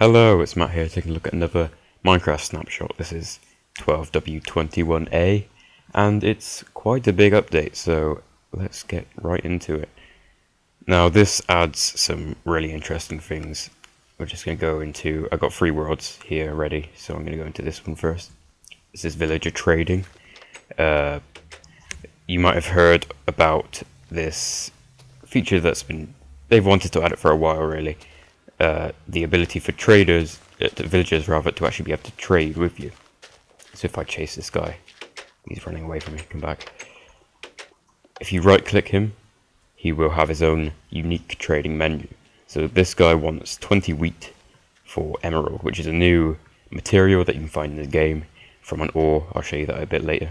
Hello, it's Matt here taking a look at another Minecraft snapshot. This is 12W21A and it's quite a big update, so let's get right into it. Now this adds some really interesting things. We're just going to go into, I've got 3 worlds here ready, so I'm going to go into this one first. This is villager trading. You might have heard about this feature they've wanted to add it for a while really. The ability for villagers to actually be able to trade with you. So if I chase this guy, he's running away from me, come back. If you right click him, he will have his own unique trading menu. So this guy wants 20 wheat for emerald, which is a new material that you can find in the game from an ore. I'll show you that a bit later.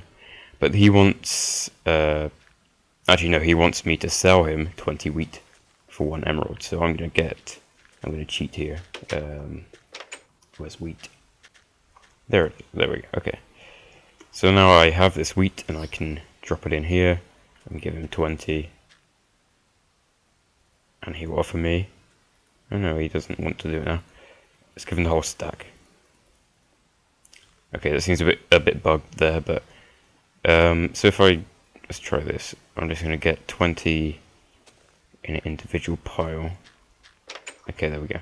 But he wants, he wants me to sell him 20 wheat for 1 emerald. So I'm going to cheat here. Where's wheat? There we go. Okay. So now I have this wheat and I can drop it in here and give him 20. And he will offer me. Oh no, he doesn't want to do it now. Let's give him the whole stack. Okay, that seems a bit bugged there, but so if let's try this. I'm just going to get 20 in an individual pile. Okay, there we go.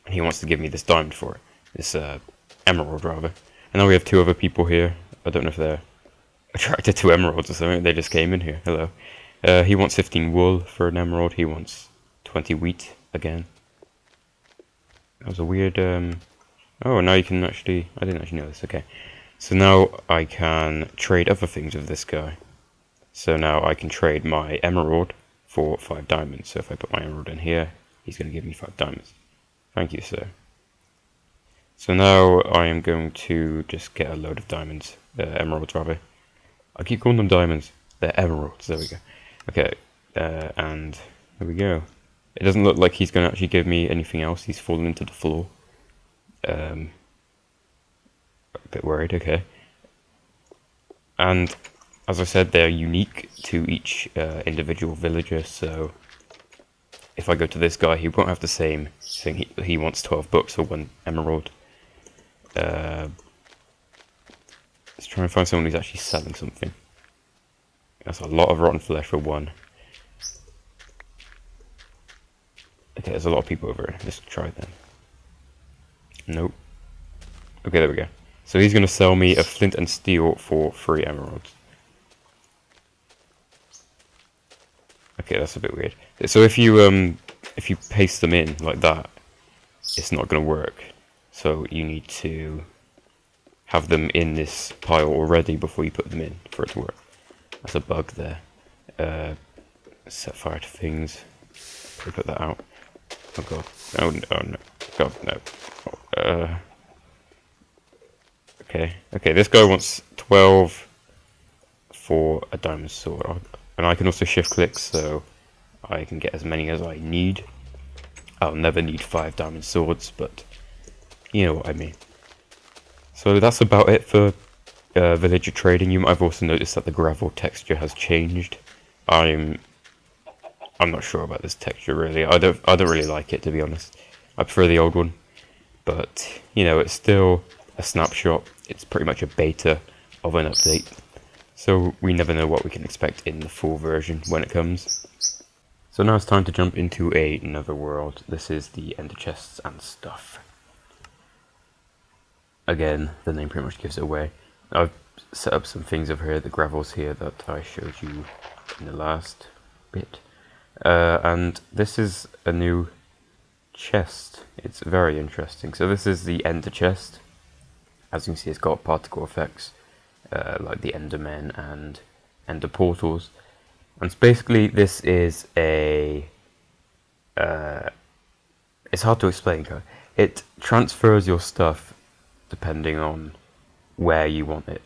And he wants to give me this diamond for it. This emerald, rather. And now we have 2 other people here. I don't know if they're attracted to emeralds or something. They just came in here. Hello. He wants 15 wool for an emerald. He wants 20 wheat again. That was a weird... Oh, now you can actually... I didn't actually know this. Okay. So now I can trade other things with this guy. So now I can trade my emerald for 5 diamonds. So if I put my emerald in here, he's going to give me 5 diamonds. Thank you, sir. So now I am going to just get a load of diamonds. Emeralds, rather. I keep calling them diamonds. They're emeralds. There we go. Okay, and there we go. It doesn't look like he's going to actually give me anything else. He's fallen into the floor. A bit worried, okay. And as I said, they're unique to each individual villager, so if I go to this guy, he won't have the same thing. He wants 12 books for 1 emerald. Let's try and find someone who's actually selling something. That's a lot of rotten flesh for 1. Okay, there's a lot of people over here. Let's try them. Nope. Okay, there we go. So he's going to sell me a flint and steel for 3 emeralds. Okay, that's a bit weird. So if you paste them in like that, it's not going to work. So you need to have them in this pile already before you put them in for it to work. That's a bug there. Set fire to things. Put that out. Oh god. Oh no. God no. Okay, this guy wants 12 for a diamond sword. And I can also shift click, so I can get as many as I need. I'll never need 5 diamond swords, but you know what I mean. So that's about it for villager trading. You might have also noticed that the gravel texture has changed. I'm not sure about this texture really. I don't really like it, to be honest. I prefer the old one, but you know, it's still a snapshot. It's pretty much a beta of an update. So we never know what we can expect in the full version when it comes. So now it's time to jump into another world. This is the ender chests and stuff. Again, the name pretty much gives it away. I've set up some things over here, the gravels here that I showed you in the last bit. And this is a new chest. It's very interesting. So this is the ender chest. As you can see, it's got particle effects. Like the Endermen and Ender portals, and basically this is a it's hard to explain. It transfers your stuff depending on where you want it.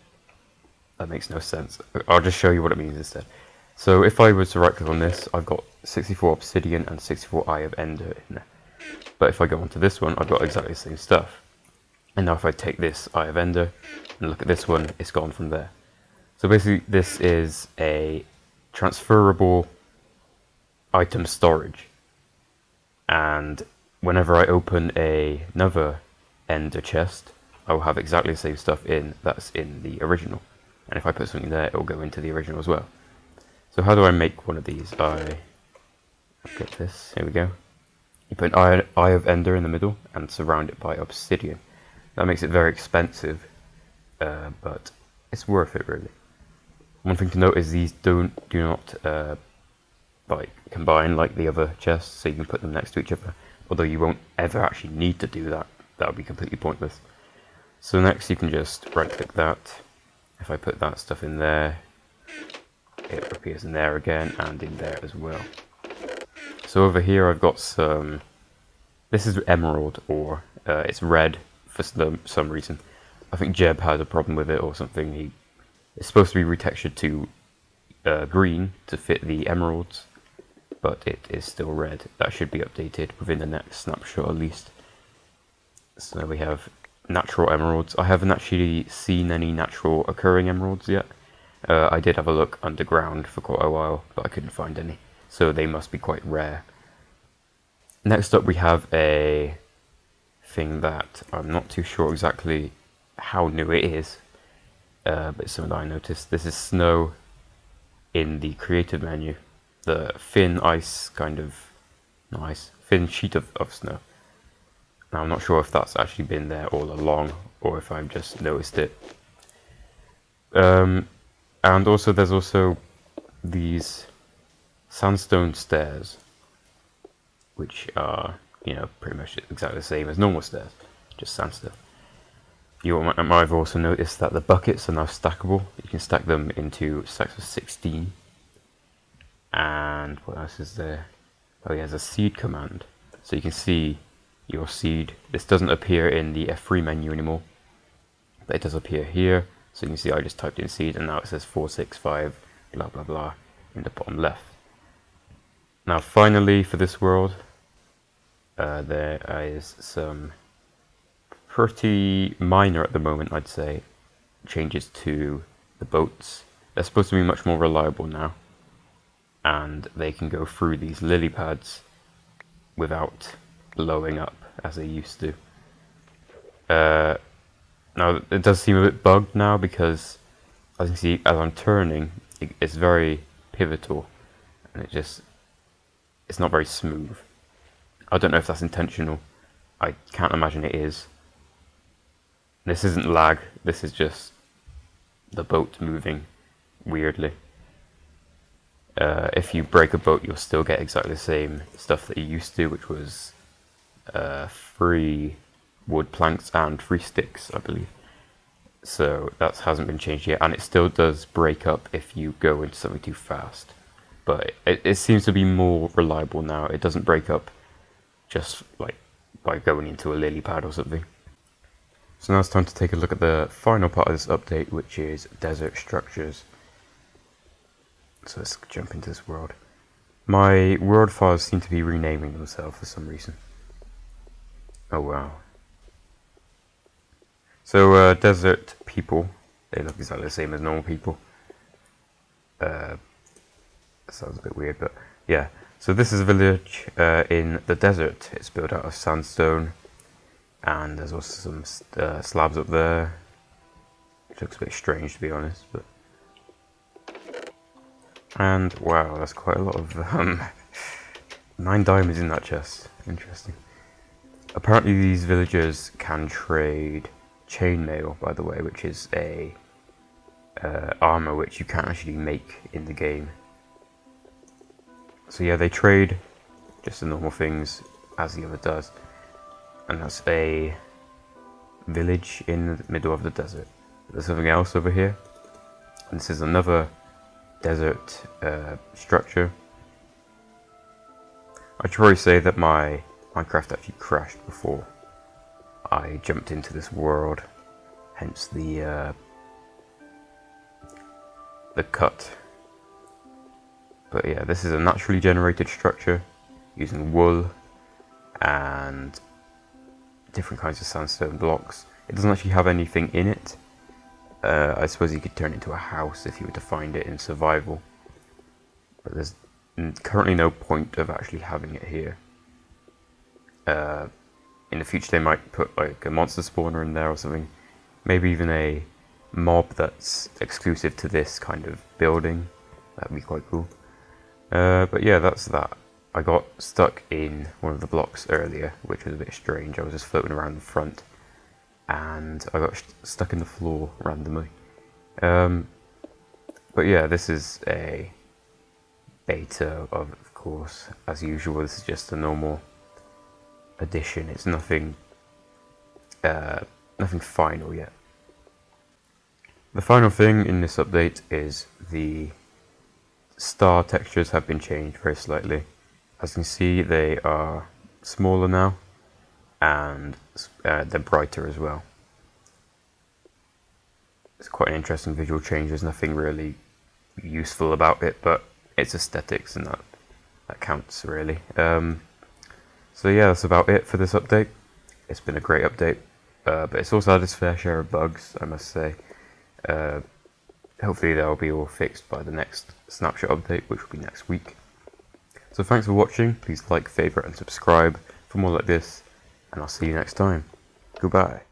That makes no sense. I'll just show you what it means instead. So if I was to right click on this, I've got 64 Obsidian and 64 Eye of Ender in there. But if I go onto this one, I've got exactly the same stuff. And now if I take this Eye of Ender and look at this one, it's gone from there. So basically this is a transferable item storage. And whenever I open another ender chest, I will have exactly the same stuff that's in the original. And if I put something there, it will go into the original as well. So how do I make one of these? I get this, here we go. You put an eye of ender in the middle and surround it by obsidian. That makes it very expensive, but it's worth it really. One thing to note is these do not like combine like the other chests, so you can put them next to each other. Although you won't ever actually need to do that. That would be completely pointless. So next you can just right click that. If I put that stuff in there, it appears in there again and in there as well. So over here I've got some, this is emerald ore, it's red for some reason. I think Jeb had a problem with it or something. It's supposed to be retextured to green to fit the emeralds, but it is still red. That should be updated within the next snapshot at least. So we have natural emeralds. I haven't actually seen any natural occurring emeralds yet. I did have a look underground for quite a while, but I couldn't find any. So they must be quite rare. Next up we have a thing that I'm not too sure exactly how new it is, but it's something that I noticed. This is snow in the creative menu. The thin ice kind of, nice, thin sheet of snow. Now I'm not sure if that's actually been there all along or if I've just noticed it. And also there's also these sandstone stairs, which are, you know, pretty much exactly the same as normal stairs, just sandstone. You might have also noticed that the buckets are now stackable. You can stack them into stacks of 16. And what else is there? Oh yeah, there's a seed command. So you can see your seed. This doesn't appear in the F3 menu anymore, but it does appear here. So you can see I just typed in seed and now it says 465 blah blah blah in the bottom left. Now finally for this world, there is some pretty minor at the moment, I'd say, changes to the boats. They're supposed to be much more reliable now, and they can go through these lily pads without blowing up as they used to. Now it does seem a bit bugged now because, as you can see, as I'm turning, it's very pivotal, and it's not very smooth. I don't know if that's intentional. I can't imagine it is. This isn't lag, this is just the boat moving weirdly. If you break a boat, you'll still get exactly the same stuff that you used to, which was 3 wood planks and 3 sticks, I believe. So that hasn't been changed yet, and it still does break up if you go into something too fast. But it seems to be more reliable now. It doesn't break up just like by going into a lily pad or something. So now it's time to take a look at the final part of this update, which is desert structures. So let's jump into this world. My world files seem to be renaming themselves for some reason. Oh wow. So desert people, they look exactly the same as normal people. That sounds a bit weird, but yeah. So this is a village in the desert. It's built out of sandstone, and there's also some slabs up there, which looks a bit strange to be honest. But and wow, that's quite a lot of 9 diamonds in that chest. Interesting. Apparently these villagers can trade chainmail, by the way, which is a armor which you can't actually make in the game. So yeah, they trade just the normal things as the other does. And that's a village in the middle of the desert. There's something else over here. And this is another desert structure. I should probably say that my Minecraft actually crashed before I jumped into this world, hence the cut. But yeah, this is a naturally generated structure using wool and different kinds of sandstone blocks. It doesn't actually have anything in it. I suppose you could turn it into a house if you were to find it in survival, but there's currently no point of actually having it here. In the future they might put like a monster spawner in there or something. Maybe even a mob that's exclusive to this kind of building. That'd be quite cool. But yeah, that's that. I got stuck in one of the blocks earlier, which was a bit strange. I was just floating around the front, and I got stuck in the floor randomly. But yeah, this is a beta of course, as usual. This is just a normal edition. It's nothing final yet. The final thing in this update is the star textures have been changed very slightly. As you can see, they are smaller now, and they're brighter as well. It's quite an interesting visual change. There's nothing really useful about it, but it's aesthetics, and that counts really. So yeah, that's about it for this update. It's been a great update, but it's also had its fair share of bugs, I must say. Hopefully they'll be all fixed by the next Snapshot update, which will be next week. So thanks for watching. Please like, favourite and subscribe for more like this, and I'll see you next time. Goodbye.